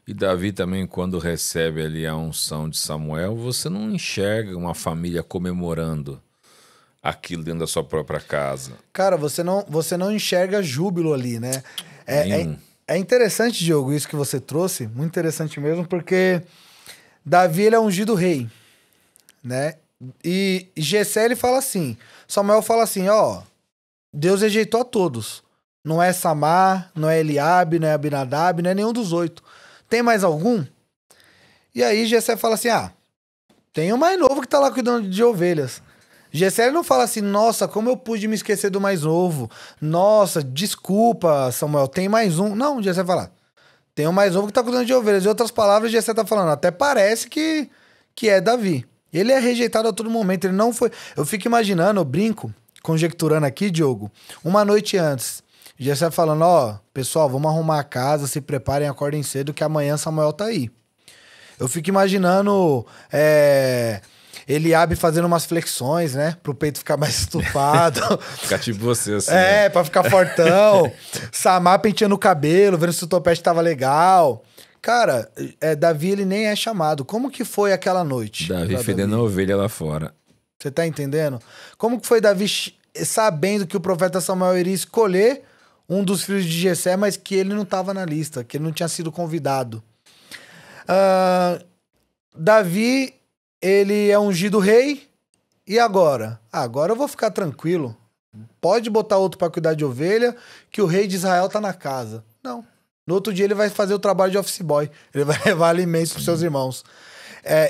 E Davi também, quando recebe ali a unção de Samuel, você não enxerga uma família comemorando aquilo dentro da sua própria casa. Cara, você não enxerga júbilo ali, né? É, é, Nenhum. é interessante, Diogo, isso que você trouxe, muito interessante mesmo, porque Davi, ele é ungido rei, né? E Jessé, ele fala assim, Samuel fala assim, ó, Deus rejeitou a todos. Não é Samar, não é Eliabe, não é Abinadab, não é nenhum dos 8. Tem mais algum? E aí Jessé fala assim, tem o mais novo que tá lá cuidando de ovelhas. Gessé não fala assim, nossa, como eu pude me esquecer do mais novo. Nossa, desculpa, Samuel, tem mais um. Não, Gessé fala, tem um mais novo que tá cuidando de ovelhas. Em outras palavras, Gessé tá falando, até parece que é Davi. Ele é rejeitado a todo momento, ele não foi... Eu fico imaginando, eu brinco, conjecturando aqui, Diogo, uma noite antes. Gessé falando, ó, pessoal, vamos arrumar a casa, se preparem, acordem cedo, que amanhã Samuel tá aí. Eu fico imaginando Eliabe fazendo umas flexões, né? Pro peito ficar mais estufado. Ficar tipo você, assim. Né? Pra ficar fortão. Samar penteando o cabelo, vendo se o topete tava legal. Cara, Davi, ele nem é chamado. Como que foi aquela noite? Davi fedendo a ovelha lá fora. Você tá entendendo? Como que foi Davi sabendo que o profeta Samuel iria escolher um dos filhos de Jessé, mas que ele não tava na lista, que ele não tinha sido convidado? Davi, ele é ungido rei. E agora? Agora eu vou ficar tranquilo. Pode botar outro pra cuidar de ovelha, que o rei de Israel tá na casa. Não. No outro dia ele vai fazer o trabalho de office boy. Ele vai levar alimentos pros seus irmãos.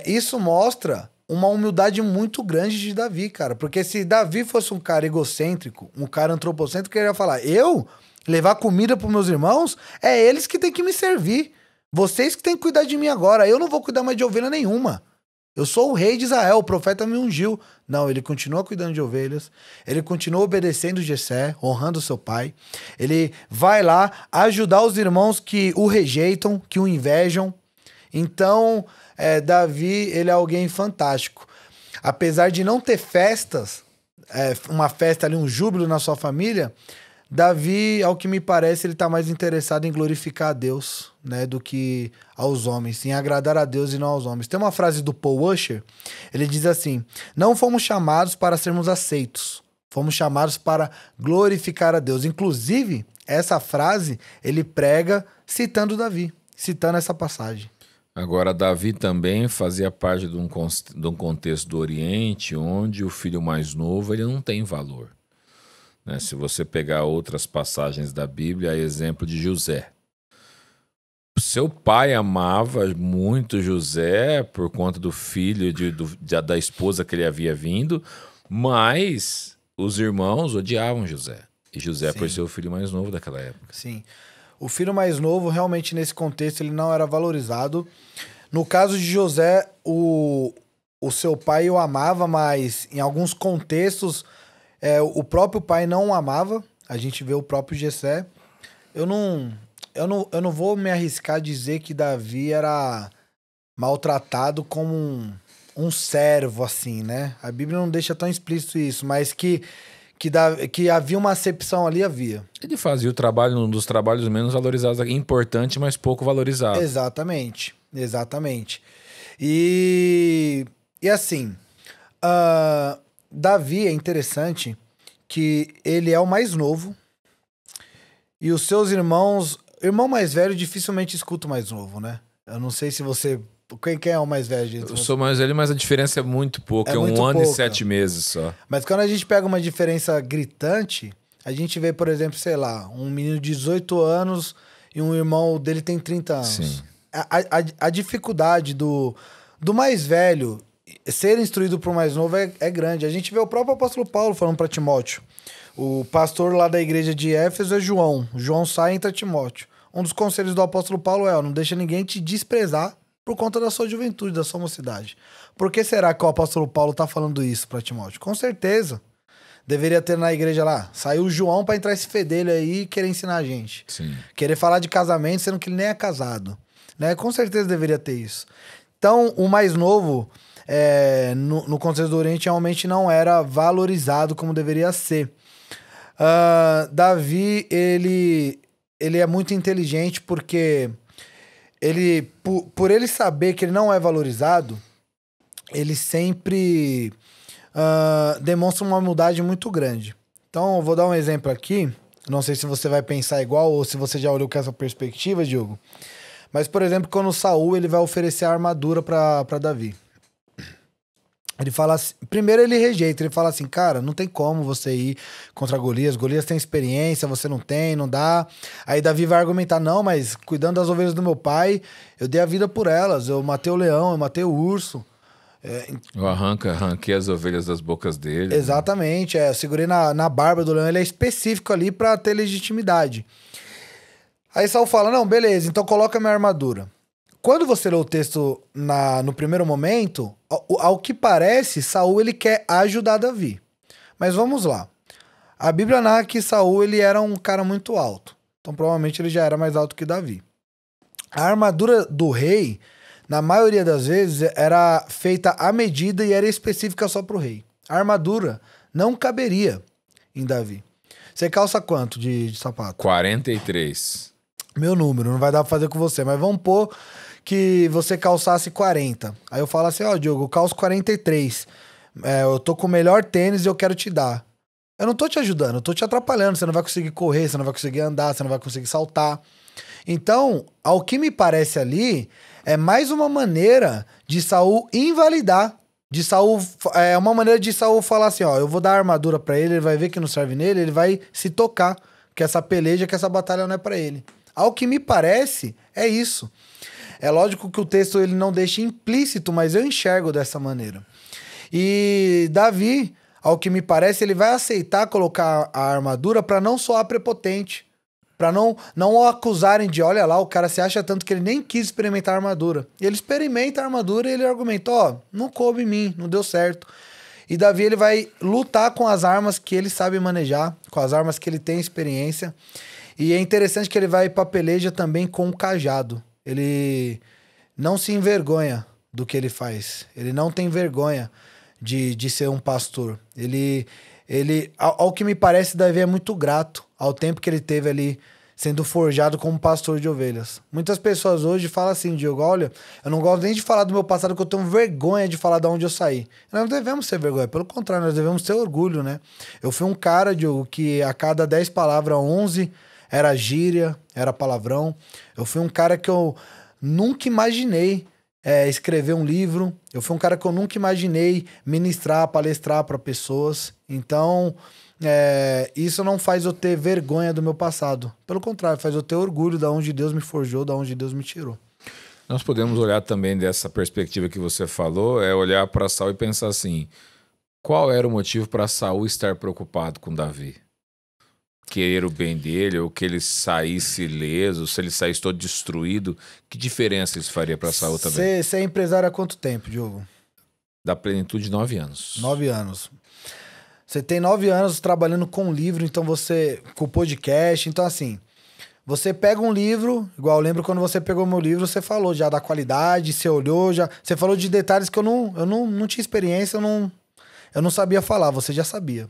Isso mostra uma humildade muito grande de Davi, cara. Porque se Davi fosse um cara egocêntrico, um cara antropocêntrico, ele ia falar, eu levar comida pros meus irmãos? É eles que têm que me servir. Vocês que têm que cuidar de mim agora. Eu não vou cuidar mais de ovelha nenhuma. Eu sou o rei de Israel, o profeta me ungiu. Não, ele continua cuidando de ovelhas, ele continua obedecendo Jessé, honrando seu pai. Ele vai lá ajudar os irmãos que o rejeitam, que o invejam. Então, Davi, ele é alguém fantástico. Apesar de não ter festas, uma festa ali, um júbilo na sua família, Davi, ao que me parece, ele tá mais interessado em glorificar a Deus, né, do que aos homens, em agradar a Deus e não aos homens. Tem uma frase do Paul Washer, ele diz assim, não fomos chamados para sermos aceitos, fomos chamados para glorificar a Deus. Inclusive, essa frase, ele prega citando Davi, citando essa passagem. Agora, Davi também fazia parte de um contexto do Oriente, onde o filho mais novo ele não tem valor. Né? Se você pegar outras passagens da Bíblia, é exemplo de José. Seu pai amava muito José por conta do filho da esposa que ele havia vindo, mas os irmãos odiavam José. E José Sim. por ser o filho mais novo daquela época. Sim. O filho mais novo, realmente, nesse contexto, ele não era valorizado. No caso de José, o seu pai o amava, mas em alguns contextos, o próprio pai não o amava. A gente vê o próprio Jessé. Eu não vou me arriscar a dizer que Davi era maltratado como um servo, assim, né? A Bíblia não deixa tão explícito isso, mas que havia uma acepção ali, havia. Ele fazia o trabalho, um dos trabalhos menos valorizados, importante, mas pouco valorizado. Exatamente, exatamente. E assim, Davi é interessante que ele é o mais novo e os seus irmãos... Irmão mais velho dificilmente escuta o mais novo, né? Eu não sei se você... Quem é o mais velho, gente? Eu sou mais velho, mas a diferença é muito pouca. É muito 1 ano pouca. e 7 meses só. Mas quando a gente pega uma diferença gritante, a gente vê, por exemplo, sei lá, um menino de 18 anos e um irmão dele tem 30 anos. Sim. A dificuldade do mais velho ser instruído por mais novo é grande. A gente vê o próprio apóstolo Paulo falando para Timóteo. O pastor lá da igreja de Éfeso é João. João sai e entra Timóteo. Um dos conselhos do apóstolo Paulo não deixa ninguém te desprezar por conta da sua juventude, da sua mocidade. Por que será que o apóstolo Paulo tá falando isso para Timóteo? Com certeza. Deveria ter na igreja lá. Saiu o João para entrar esse fedelho aí e querer ensinar a gente. Sim. Querer falar de casamento, sendo que ele nem é casado. Né? Com certeza deveria ter isso. Então, o mais novo, no contexto do Oriente, realmente não era valorizado como deveria ser. Davi, ele é muito inteligente porque por ele saber que ele não é valorizado, ele sempre demonstra uma humildade muito grande. Então, eu vou dar um exemplo aqui. Não sei se você vai pensar igual ou se você já olhou com essa perspectiva, Diogo. Mas, por exemplo, quando Saul ele vai oferecer a armadura para Davi. Ele fala assim, primeiro ele rejeita, ele fala assim, cara, não tem como você ir contra Golias, Golias tem experiência, você não tem, não dá. Aí Davi vai argumentar, não, mas cuidando das ovelhas do meu pai, eu dei a vida por elas, eu matei o leão, eu matei o urso. Eu arranquei as ovelhas das bocas dele. Exatamente, eu segurei na barba do leão, ele é específico ali pra ter legitimidade. Aí Saul fala, não, beleza, então coloca minha armadura. Quando você lê o texto no primeiro momento, ao que parece, Saul ele quer ajudar Davi. Mas vamos lá. A Bíblia narra que Saul ele era um cara muito alto. Então provavelmente ele já era mais alto que Davi. A armadura do rei, na maioria das vezes, era feita à medida e era específica só para o rei. A armadura não caberia em Davi. Você calça quanto de sapato? 43. Meu número, não vai dar pra fazer com você, mas vamos pôr que você calçasse 40. Aí eu falo assim, ó, Diogo, eu calço 43. Eu tô com o melhor tênis e eu quero te dar. Eu não tô te ajudando, eu tô te atrapalhando. Você não vai conseguir correr, você não vai conseguir andar, você não vai conseguir saltar. Então, ao que me parece ali, é mais uma maneira de Saul invalidar. É uma maneira de Saul falar assim, ó, eu vou dar a armadura pra ele, ele vai ver que não serve nele, ele vai se tocar que essa peleja, que essa batalha não é pra ele. Ao que me parece, é isso. É lógico que o texto ele não deixa implícito, mas eu enxergo dessa maneira. E Davi, ao que me parece, ele vai aceitar colocar a armadura para não soar prepotente. Para não o acusarem de, olha lá, o cara se acha tanto que ele nem quis experimentar a armadura. E ele experimenta a armadura e ele argumenta, ó, não coube em mim, não deu certo. E Davi ele vai lutar com as armas que ele sabe manejar, com as armas que ele tem experiência. E é interessante que ele vai pra peleja também com o cajado. Ele não se envergonha do que ele faz. Ele não tem vergonha de ser um pastor. Ao que me parece, Davi é muito grato ao tempo que ele teve ali sendo forjado como pastor de ovelhas. Muitas pessoas hoje falam assim, Diogo, olha, eu não gosto nem de falar do meu passado, porque eu tenho vergonha de falar de onde eu saí. Nós não devemos ter vergonha, pelo contrário, nós devemos ter orgulho, né? Eu fui um cara, Diogo, que a cada 10 palavras, 11 era gíria, era palavrão. Eu fui um cara que eu nunca imaginei escrever um livro. Eu fui um cara que eu nunca imaginei ministrar, palestrar para pessoas. Então, isso não faz eu ter vergonha do meu passado. Pelo contrário, faz eu ter orgulho de onde Deus me forjou, de onde Deus me tirou. Nós podemos olhar também dessa perspectiva que você falou, olhar para Saul e pensar assim, qual era o motivo para Saul estar preocupado com Davi? Querer o bem dele, ou que ele saísse ileso, se ele saísse todo destruído, que diferença isso faria para Saul também? Você é empresário há quanto tempo, Diogo? Da plenitude de 9 anos. 9 anos. Você tem 9 anos trabalhando com livro, então com podcast, então assim, você pega um livro, igual eu lembro quando você pegou meu livro, você falou já da qualidade, você olhou, você falou de detalhes que eu não tinha experiência, eu não sabia falar, você já sabia.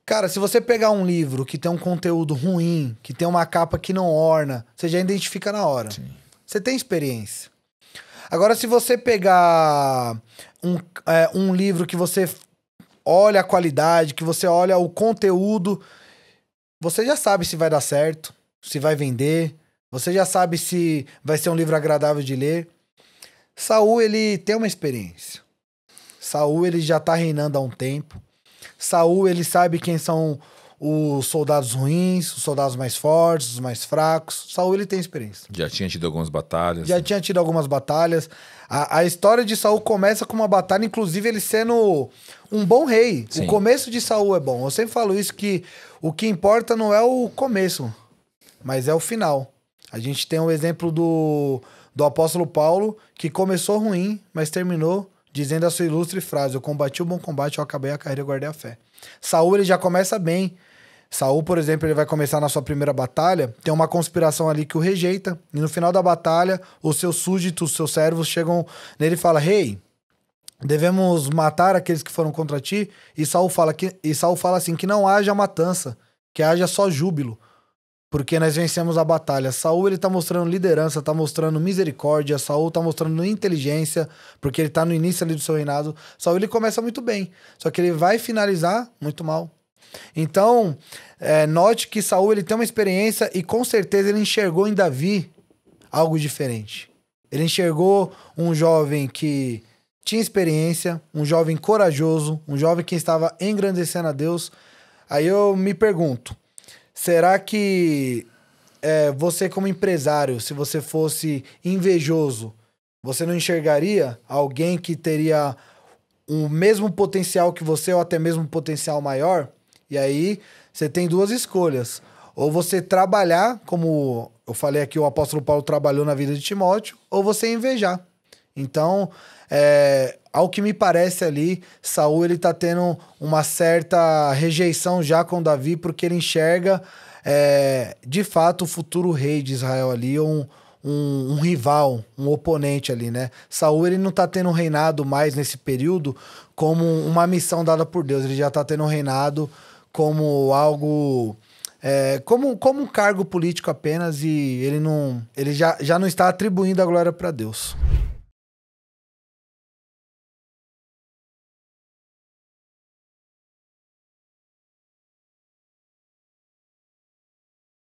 Cara, se você pegar um livro que tem um conteúdo ruim, que tem uma capa que não orna, você já identifica na hora. Sim. Você tem experiência. Agora, se você pegar um livro que você olha a qualidade, que você olha o conteúdo, você já sabe se vai dar certo, se vai vender, você já sabe se vai ser um livro agradável de ler. Saul, ele tem uma experiência. Saul, ele já tá reinando há um tempo. Saul, ele sabe quem são os soldados ruins, os soldados mais fortes, os mais fracos. Saul, ele tem experiência. Já tinha tido algumas batalhas. Já tinha tido algumas batalhas. A história de Saul começa com uma batalha, inclusive ele sendo um bom rei. Sim. O começo de Saul é bom. Eu sempre falo isso, que o que importa não é o começo, mas é o final. A gente tem o exemplo do apóstolo Paulo, que começou ruim, mas terminou dizendo a sua ilustre frase: eu combati o bom combate, eu acabei a carreira e guardei a fé. Saul, ele já começa bem. Saul, por exemplo, ele vai começar na sua primeira batalha, tem uma conspiração ali que o rejeita, e no final da batalha, os seus súditos, os seus servos chegam nele e falam: rei, devemos matar aqueles que foram contra ti. E Saul fala assim, que não haja matança, que haja só júbilo. porque nós vencemos a batalha. Saul, ele tá mostrando liderança, tá mostrando misericórdia. Saul tá mostrando inteligência, porque ele tá no início ali do seu reinado. Saul, ele começa muito bem, só que ele vai finalizar muito mal. Então, note que Saul, ele tem uma experiência e com certeza ele enxergou em Davi algo diferente. Ele enxergou um jovem que tinha experiência, um jovem corajoso, um jovem que estava engrandecendo a Deus. Aí eu me pergunto, será que você como empresário, se você fosse invejoso, você não enxergaria alguém que teria o mesmo potencial que você ou até mesmo um potencial maior? E aí você tem duas escolhas. Ou você trabalhar, como eu falei aqui, o apóstolo Paulo trabalhou na vida de Timóteo, ou você invejar. Então, ao que me parece ali, Saul ele tá tendo uma certa rejeição já com Davi, porque ele enxerga de fato o futuro rei de Israel ali, um rival, um oponente ali, né? Saul ele não tá tendo um reinado mais nesse período como uma missão dada por Deus, ele já tá tendo um reinado como algo... como um cargo político apenas, e ele já não está atribuindo a glória para Deus.